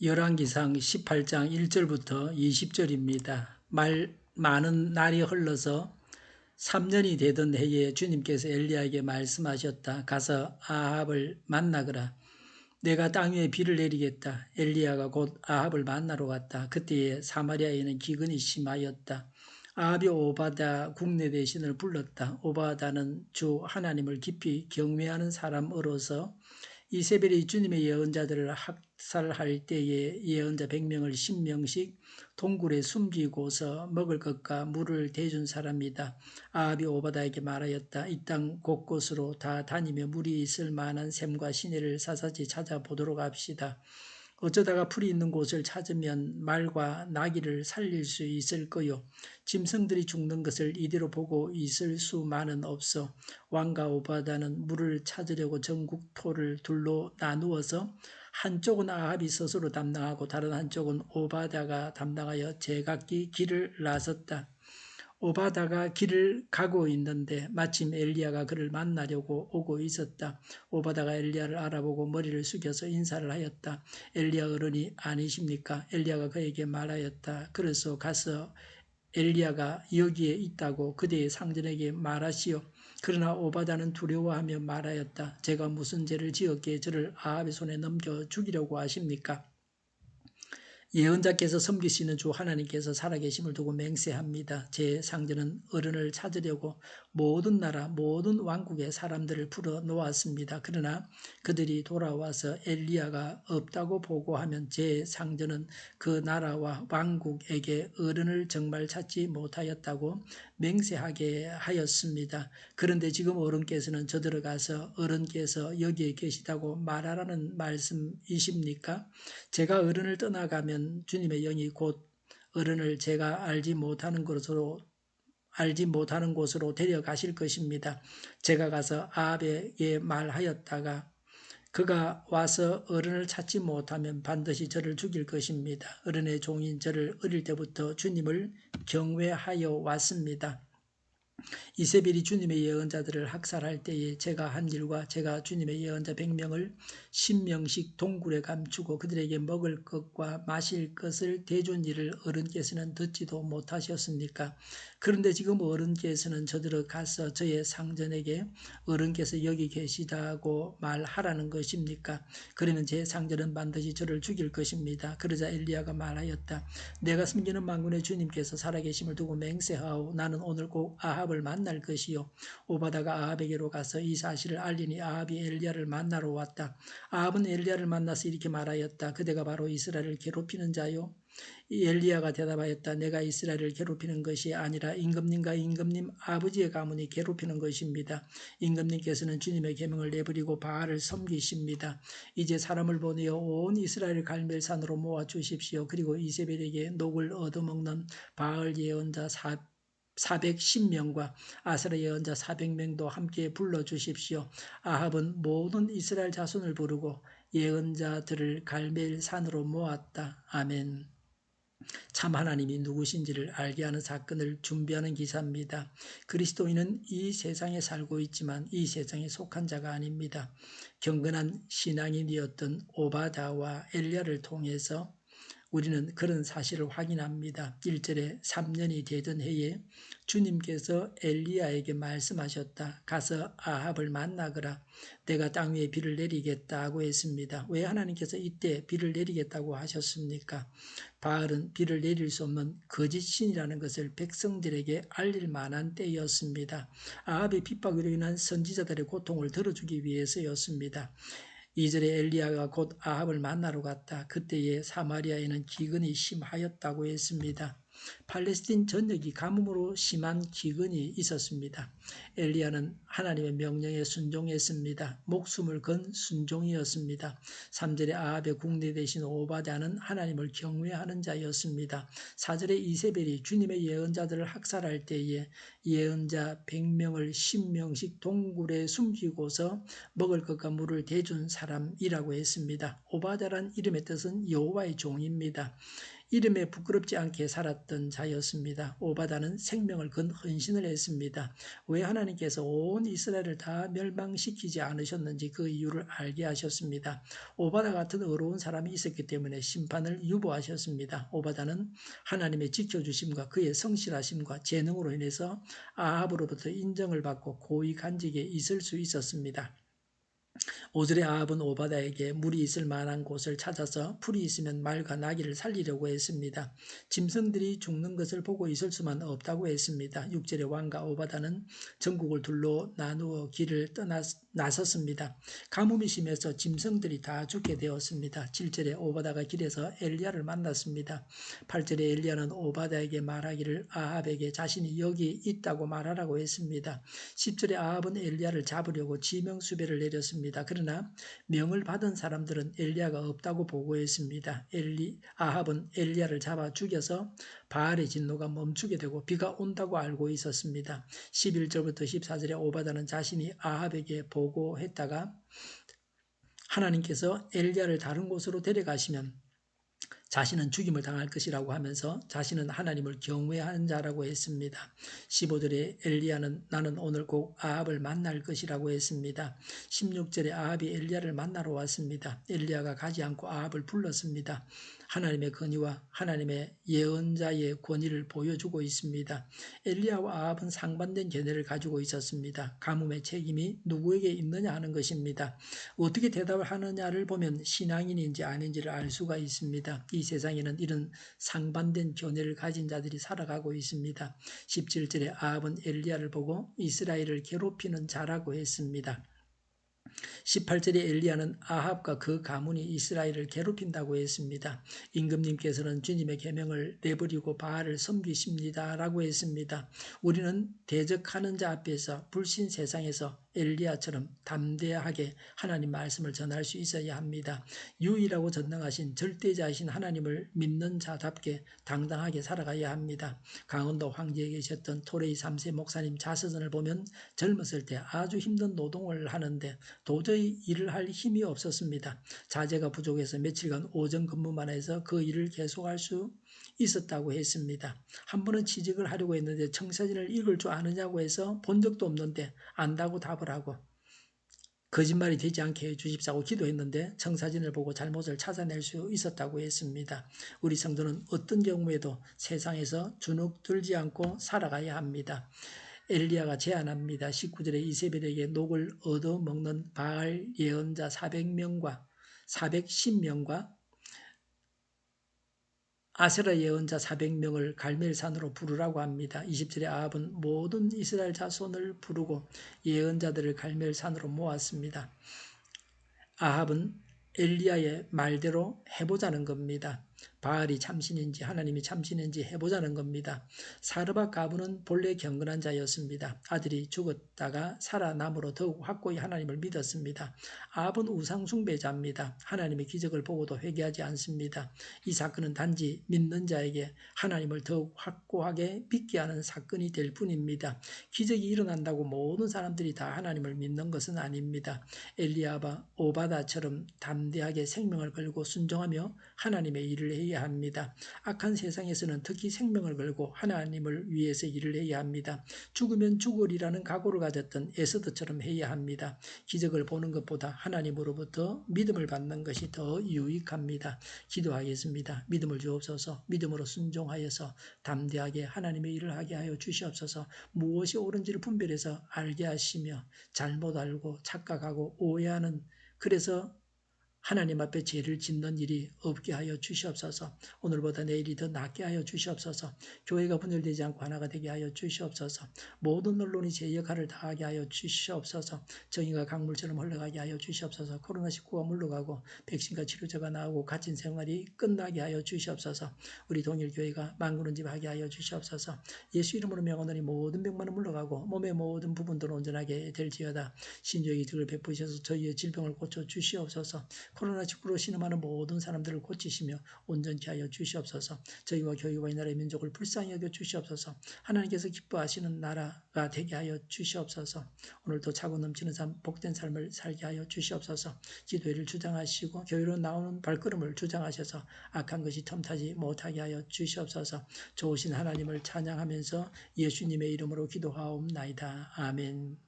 열왕기상 18장 1절부터 20절입니다. 많은 날이 흘러서 3년이 되던 해에 주님께서 엘리야에게 말씀하셨다. 가서 아합을 만나거라. 내가 땅 위에 비를 내리겠다. 엘리야가 곧 아합을 만나러 갔다. 그때에 사마리아에는 기근이 심하였다. 아합이 오바다 국내 대신을 불렀다. 오바다는 주 하나님을 깊이 경외하는 사람으로서 이세벨이 주님의 예언자들을 학살할 때에 예언자 100명을 10명씩 동굴에 숨기고서 먹을 것과 물을 대준 사람이다. 아합이 오바다에게 말하였다. 이 땅 곳곳으로 다 다니며 물이 있을 만한 샘과 시내를 사사지 찾아보도록 합시다. 어쩌다가 풀이 있는 곳을 찾으면 말과 나귀를 살릴 수 있을 거요. 짐승들이 죽는 것을 이대로 보고 있을 수만은 없어. 왕과 오바다는 물을 찾으려고 전국 토를 둘로 나누어서 한쪽은 아합이 스스로 담당하고 다른 한쪽은 오바다가 담당하여 제각기 길을 나섰다. 오바다가 길을 가고 있는데 마침 엘리야가 그를 만나려고 오고 있었다. 오바다가 엘리야를 알아보고 머리를 숙여서 인사를 하였다. 엘리야 어른이 아니십니까? 엘리야가 그에게 말하였다. 그래서 가서 엘리야가 여기에 있다고 그대의 상전에게 말하시오. 그러나 오바다는 두려워하며 말하였다. 제가 무슨 죄를 지었기에 저를 아합의 손에 넘겨 죽이려고 하십니까? 예언자께서 섬기시는 주 하나님께서 살아계심을 두고 맹세합니다. 제 상전은 어른을 찾으려고 모든 나라 모든 왕국의 사람들을 풀어 놓았습니다. 그러나 그들이 돌아와서 엘리야가 없다고 보고하면 제 상전은 그 나라와 왕국에게 어른을 정말 찾지 못하였다고 맹세하게 하였습니다. 그런데 지금 어른께서는 저들어 가서 어른께서 여기에 계시다고 말하라는 말씀이십니까? 제가 어른을 떠나가면 주님의 영이 곧 어른을 제가 알지 못하는 곳으로 데려가실 것입니다. 제가 가서 아합에게 말하였다가 그가 와서 어른을 찾지 못하면 반드시 저를 죽일 것입니다. 어른의 종인 저를 어릴 때부터 주님을 경외하여 왔습니다. 이세벨이 주님의 예언자들을 학살할 때에 제가 한 일과 제가 주님의 예언자 100명을 10명씩 동굴에 감추고 그들에게 먹을 것과 마실 것을 대준 일을 어른께서는 듣지도 못하셨습니까? 그런데 지금 어른께서는 저들어 가서 저의 상전에게 어른께서 여기 계시다고 말하라는 것입니까? 그러면 제 상전은 반드시 저를 죽일 것입니다. 그러자 엘리야가 말하였다. 내가 숨기는 만군의 주님께서 살아계심을 두고 맹세하오. 나는 오늘 꼭 아합을 만날 것이요. 오바다가 아합에게로 가서 이 사실을 알리니 아합이 엘리야를 만나러 왔다. 아합은 엘리야를 만나서 이렇게 말하였다. 그대가 바로 이스라엘을 괴롭히는 자요. 엘리야가 대답하였다. 내가 이스라엘을 괴롭히는 것이 아니라 임금님과 임금님 아버지의 가문이 괴롭히는 것입니다. 임금님께서는 주님의 계명을 내버리고 바알을 섬기십니다. 이제 사람을 보내어 온 이스라엘 갈멜산으로 모아주십시오. 그리고 이세벨에게 녹을 얻어먹는 바알 예언자 410명과 아세라 예언자 400명도 함께 불러주십시오. 아합은 모든 이스라엘 자손을 부르고 예언자들을 갈멜산으로 모았다. 아멘. 참 하나님이 누구신지를 알게 하는 사건을 준비하는 기사입니다. 그리스도인은 이 세상에 살고 있지만 이 세상에 속한 자가 아닙니다. 경건한 신앙인이었던 오바다와 엘리야를 통해서 우리는 그런 사실을 확인합니다. 1절에 3년이 되던 해에 주님께서 엘리야에게 말씀하셨다. 가서 아합을 만나거라. 내가 땅 위에 비를 내리겠다고 했습니다. 왜 하나님께서 이때 비를 내리겠다고 하셨습니까? 바알은 비를 내릴 수 없는 거짓신이라는 것을 백성들에게 알릴 만한 때였습니다. 아합의 핍박으로 인한 선지자들의 고통을 들어주기 위해서였습니다. 2절에 엘리야가 곧 아합을 만나러 갔다. 그때에 사마리아에는 기근이 심하였다고 했습니다. 팔레스틴 전역이 가뭄으로 심한 기근이 있었습니다. 엘리야는 하나님의 명령에 순종했습니다. 목숨을 건 순종이었습니다. 3절에 아합의 국내 대신 오바다는 하나님을 경외하는 자였습니다. 4절에 이세벨이 주님의 예언자들을 학살할 때에 예언자 100명을 10명씩 동굴에 숨기고서 먹을 것과 물을 대준 사람이라고 했습니다. 오바다란 이름의 뜻은 여호와의 종입니다. 이름에 부끄럽지 않게 살았던 자였습니다. 오바다는 생명을 건 헌신을 했습니다. 왜 하나님께서 온 이스라엘을 다 멸망시키지 않으셨는지 그 이유를 알게 하셨습니다. 오바다 같은 의로운 사람이 있었기 때문에 심판을 유보하셨습니다. 오바다는 하나님의 지켜주심과 그의 성실하심과 재능으로 인해서 아합으로부터 인정을 받고 고위 간직에 있을 수 있었습니다. 5절에 아합은 오바다에게 물이 있을 만한 곳을 찾아서 풀이 있으면 말과 나귀를 살리려고 했습니다. 짐승들이 죽는 것을 보고 있을 수만 없다고 했습니다. 6절에 왕과 오바다는 전국을 둘러 나누어 길을 나섰습니다. 가뭄이 심해서 짐승들이 다 죽게 되었습니다. 7절에 오바다가 길에서 엘리야를 만났습니다. 8절에 엘리야는 오바다에게 말하기를 아합에게 자신이 여기 있다고 말하라고 했습니다. 10절에 아합은 엘리야를 잡으려고 지명수배를 내렸습니다. 그러나 명을 받은 사람들은 엘리야가 없다고 보고했습니다. 아합은 엘리야를 잡아 죽여서 바알의 진노가 멈추게 되고 비가 온다고 알고 있었습니다. 11절부터 14절에 오바다는 자신이 아합에게 보고했다가 하나님께서 엘리야를 다른 곳으로 데려가시면 자신은 죽임을 당할 것이라고 하면서 자신은 하나님을 경외하는 자라고 했습니다. 15절에 엘리야는 나는 오늘 꼭 아합을 만날 것이라고 했습니다. 16절에 아합이 엘리야를 만나러 왔습니다. 엘리야가 가지 않고 아합을 불렀습니다. 하나님의 권위와 하나님의 예언자의 권위를 보여주고 있습니다. 엘리야와 아합은 상반된 견해를 가지고 있었습니다. 가뭄의 책임이 누구에게 있느냐 하는 것입니다. 어떻게 대답을 하느냐를 보면 신앙인인지 아닌지를 알 수가 있습니다. 이 세상에는 이런 상반된 견해를 가진 자들이 살아가고 있습니다. 17절에 아합은 엘리야를 보고 이스라엘을 괴롭히는 자라고 했습니다. 18절에 엘리야는 아합과 그 가문이 이스라엘을 괴롭힌다고 했습니다. 임금님께서는 주님의 계명을 내버리고 바알을 섬기십니다라고 했습니다. 우리는 대적하는 자 앞에서 불신 세상에서 엘리야처럼 담대하게 하나님 말씀을 전할 수 있어야 합니다. 유일하고 전능하신 절대자이신 하나님을 믿는 자답게 당당하게 살아가야 합니다. 강원도 황지에 계셨던 토레이 3세 목사님 자서전을 보면 젊었을 때 아주 힘든 노동을 하는데 도저히 일을 할 힘이 없었습니다. 자재가 부족해서 며칠간 오전 근무만 해서 그 일을 계속할 수 있었다고 했습니다. 한 번은 취직을 하려고 했는데 청사진을 읽을 줄 아느냐고 해서 본 적도 없는데 안다고 답을 하고 거짓말이 되지 않게 해주십사고 기도했는데 청사진을 보고 잘못을 찾아낼 수 있었다고 했습니다. 우리 성도는 어떤 경우에도 세상에서 주눅들지 않고 살아가야 합니다. 엘리야가 제안합니다. 19절에 이세벨에게 녹을 얻어먹는 바알 예언자 410명과 아세라 예언자 400명을 갈멜산으로 부르라고 합니다. 20절에 아합은 모든 이스라엘 자손을 부르고 예언자들을 갈멜산으로 모았습니다. 아합은 엘리야의 말대로 해보자는 겁니다. 바알이 참신인지 하나님이 참신인지 해보자는 겁니다. 사르밧 가문은 본래 경건한 자였습니다. 아들이 죽었다가 살아남으로 더욱 확고히 하나님을 믿었습니다. 아합은 우상숭배자입니다. 하나님의 기적을 보고도 회개하지 않습니다. 이 사건은 단지 믿는 자에게 하나님을 더욱 확고하게 믿게 하는 사건이 될 뿐입니다. 기적이 일어난다고 모든 사람들이 다 하나님을 믿는 것은 아닙니다. 엘리야와 오바다처럼 담대하게 생명을 걸고 순종하며 하나님의 일을 해야 합니다. 악한 세상에서는 특히 생명을 걸고 하나님을 위해서 일을 해야 합니다. 죽으면 죽으리라는 각오를 가졌던 에스더처럼 해야 합니다. 기적을 보는 것보다 하나님으로부터 믿음을 받는 것이 더 유익합니다. 기도하겠습니다. 믿음을 주옵소서. 믿음으로 순종하여서 담대하게 하나님의 일을 하게 하여 주시옵소서. 무엇이 옳은지를 분별해서 알게 하시며 잘못 알고 착각하고 오해하는 그래서 하나님 앞에 죄를 짓는 일이 없게 하여 주시옵소서. 오늘보다 내일이 더 낫게 하여 주시옵소서. 교회가 분열되지 않고 하나가 되게 하여 주시옵소서. 모든 언론이 제 역할을 다하게 하여 주시옵소서. 정의가 강물처럼 흘러가게 하여 주시옵소서. 코로나19가 물러가고 백신과 치료제가 나오고 갇힌 생활이 끝나게 하여 주시옵소서. 우리 동일교회가 만군은집하게 하여 주시옵소서. 예수 이름으로 명하노니 모든 병만은 물러가고 몸의 모든 부분들은 온전하게 될지어다. 신주의 기적을 베푸셔서 저희의 질병을 고쳐 주시옵소서. 코로나19로 신음하는 모든 사람들을 고치시며 온전케 하여 주시옵소서. 저희와 교회와 이 나라의 민족을 불쌍히 여겨 주시옵소서. 하나님께서 기뻐하시는 나라가 되게 하여 주시옵소서. 오늘도 차고 넘치는 삶, 복된 삶을 살게 하여 주시옵소서. 기도회를 주장하시고 교회로 나오는 발걸음을 주장하셔서 악한 것이 틈타지 못하게 하여 주시옵소서. 좋으신 하나님을 찬양하면서 예수님의 이름으로 기도하옵나이다. 아멘.